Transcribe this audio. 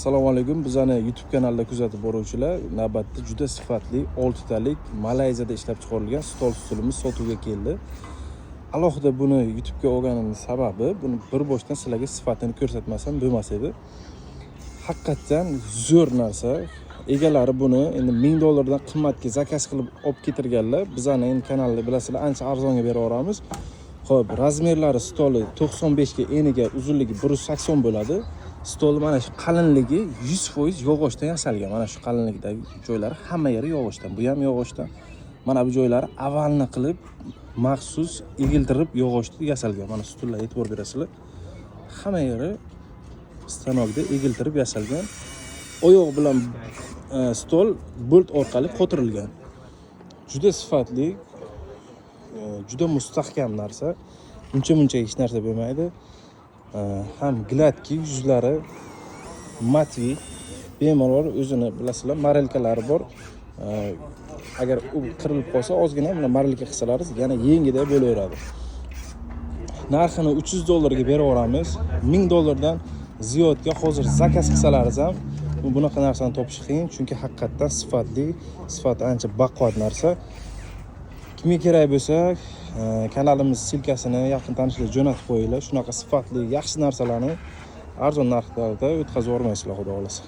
Assalomu alaykum. Bizani YouTube kanalida kuzatib boruvchilar, navbatda juda sifatli 6 talik Malayziyada ishlab chiqarilgan stol stulimiz sotuvga keldi. Alohida buni YouTube ga olganimning sababi, buni bir boshdan sizlarga sifatini ko'rsatmasam bo'lmas edi. Haqiqatan zo'r narsa. Egalari buni endi $1000 dan qimmatga zakaz qilib olib ketirganlar. Bizani endi kanalda bilasizlar, ancha arzonga berib yoramiz. Xo'p, razmerlari stoli 95 ga, eniga, uzunligi 180 bo'ladi. Stol mana shu qalinligi 100% yog'ochdan yasalgan. Mana shu qalinlikdagi joylari hamma yeri yog'ochdan. Bu ham yog'ochdan. Mana bu joylari avalni qilib maxsus egiltirib yog'ochdan yasalgan. Mana stullar e'tibor berasizlar. Hamma yeri stanokda egiltirib yasalgan. Oyoq bilan stol bolt orqali qotirilgan. Juda sifatli, juda mustahkam narsa. Muncha hech narsa bo'lmaydi. Ham gladki, yuzlari matvi, bemalol o'zini bilasizlar, marelkalari bor. Agar u qirilib qolsa, ozgina mana marelka qilsalaringiz yana yengida bo'laveradi. Narxini $300 ga berib yuboramiz. $1000 dan ziyodga hozir zakaz qilsalaringiz ham bunaqa narsani topish qiyin, chunki haqiqatan sifatli, sifati ancha baquvvat narsa. Kimga kerak bo'lsa, kanalimiz silkasini yaqin tanishlarga jo'natib qo'yinglar. Shunaqa sifatli, yaxshi narsalarni arzon narxlarda o'tkazib yubormaysizlar, xudo xolasa.